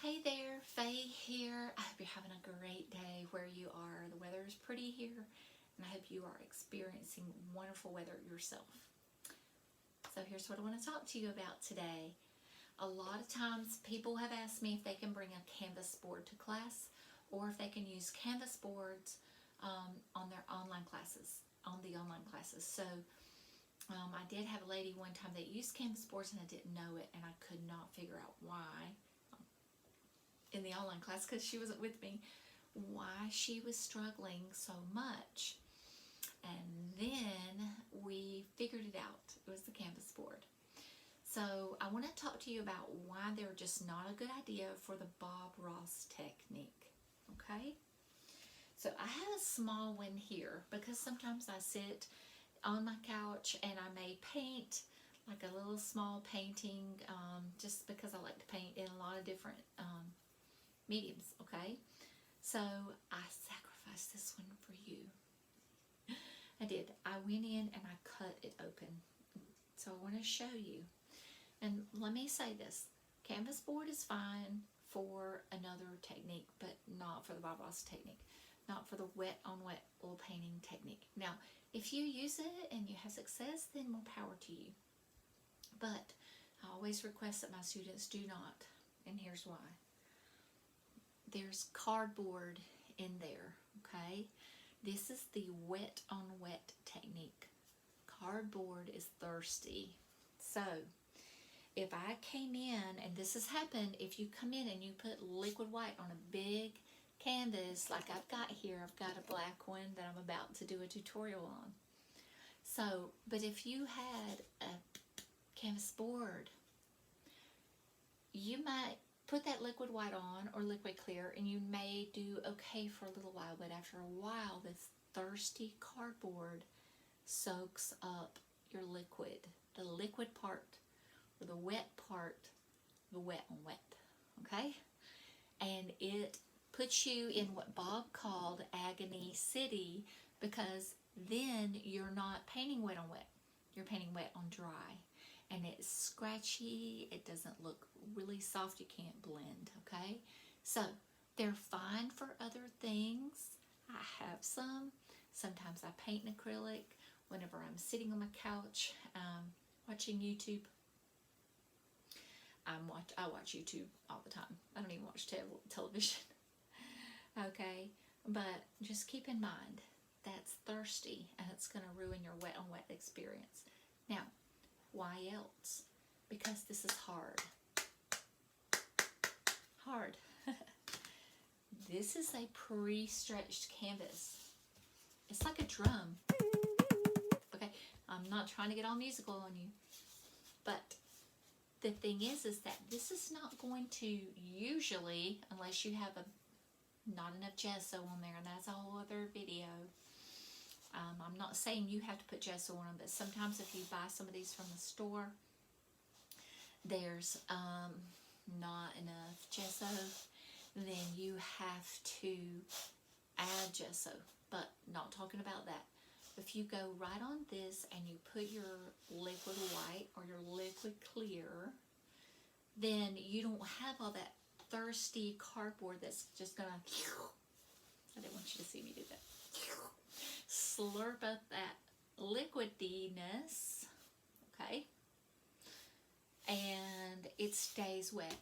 Hey there, Faye here. I hope you're having a great day where you are. The weather is pretty here, and I hope you are experiencing wonderful weather yourself. So here's what I want to talk to you about today. A lot of times people have asked me if they can bring a Canvas board to class or if they can use Canvas boards on their online classes, So I did have a lady one time that used Canvas boards and I didn't know it, and I could not figure out why in the online class because she wasn't with me, why she was struggling so much. And then we figured it out. It was the Canvas board. So I want to talk to you about why they're just not a good idea for the Bob Ross technique. Okay? So I have a small one here because sometimes I sit on my couch and I may paint like a little small painting just because I like to paint in a lot of different mediums, okay? So I sacrificed this one for you. I did. I went in and I cut it open. So I want to show you. And let me say this. Canvas board is fine for another technique, but not for the Bob Ross technique. Not for the wet on wet oil painting technique. Now, if you use it and you have success, then more power to you. But I always request that my students do not. And here's why. There's cardboard in there, okay? This is the wet on wet technique. Cardboard is thirsty. So if I came in, and this has happened, if you come in and you put liquid white on a big canvas like I've got here, I've got a black one that I'm about to do a tutorial on. So, but if you had a canvas board, you might put that liquid white on or liquid clear and you may do okay for a little while, but after a while this thirsty cardboard soaks up your liquid, the liquid part or the wet part, the wet on wet, okay? And it puts you in what Bob called agony city, because then you're not painting wet on wet, you're painting wet on dry. And it's scratchy, it doesn't look really soft, you can't blend, okay? So, they're fine for other things. I have some. Sometimes I paint in acrylic whenever I'm sitting on my couch watching YouTube. I watch YouTube all the time. I don't even watch television. Okay? But just keep in mind, that's thirsty and it's going to ruin your wet on wet experience. Now, why else? Because this is hard. Hard. This is a pre-stretched canvas. It's like a drum. Okay, I'm not trying to get all musical on you, but the thing is that this is not going to usually, unless you have not enough gesso on there, and that's a whole other video. I'm not saying you have to put gesso on them, but sometimes if you buy some of these from the store, there's not enough gesso, then you have to add gesso. But not talking about that. If you go right on this and you put your liquid white or your liquid clear, then you don't have all that thirsty cardboard that's just gonna, I didn't want you to see me do that, slurp up that liquidiness, okay? And it stays wet,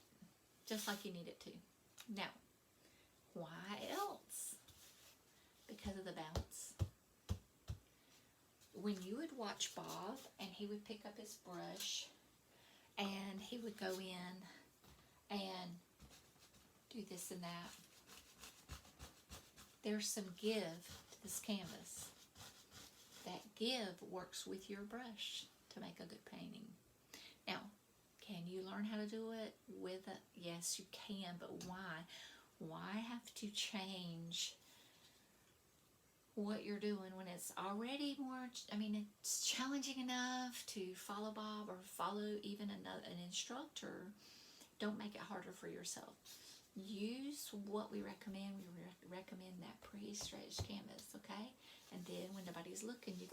just like you need it to. Now, why else? Because of the bounce. When you would watch Bob and he would pick up his brush and he would go in and do this and that, there's some give to this canvas. That give works with your brush to make a good painting. Now, can you learn how to do it with it? Yes, you can, but why? Why have to change what you're doing when it's already more, it's challenging enough to follow Bob or follow even an instructor. Don't make it harder for yourself. Use what we recommend. We recommend that pre-stretched canvas, okay? And then when nobody's looking, you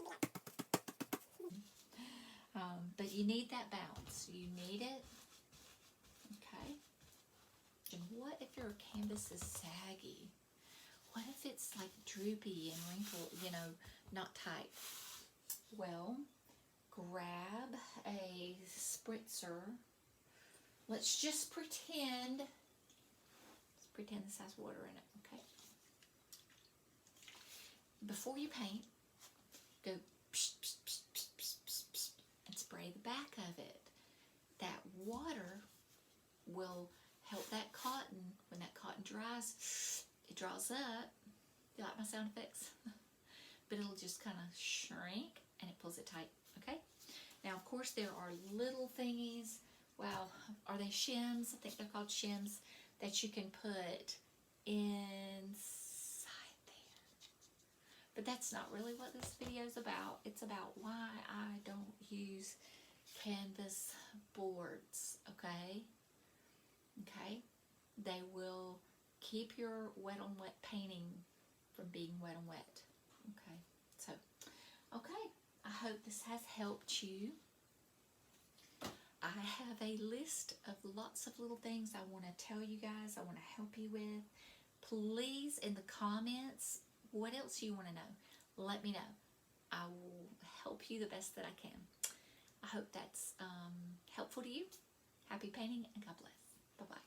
but you need that bounce. You need it, okay? And what if your canvas is saggy? What if it's like droopy and wrinkled, you know, not tight? Well, grab a spritzer. Let's just pretend. Let's pretend this has water in it, okay? Before you paint, go psh, psh, psh, psh, psh, psh, psh, and spray the back of it. That water will help that cotton, when that cotton dries, it draws up. You like my sound effects? But it'll just kind of shrink and it pulls it tight, okay? Now, of course, there are little thingies. Wow, are they shims? I think they're called shims that you can put inside there. But that's not really what this video is about. It's about why I don't use canvas boards, okay? Okay? They will keep your wet on wet painting from being wet on wet. Okay, so, okay, I hope this has helped you. I have a list of lots of little things I want to tell you guys, I want to help you with. Please, in the comments, what else you want to know? Let me know. I will help you the best that I can. I hope that's helpful to you. Happy painting and God bless. Bye-bye.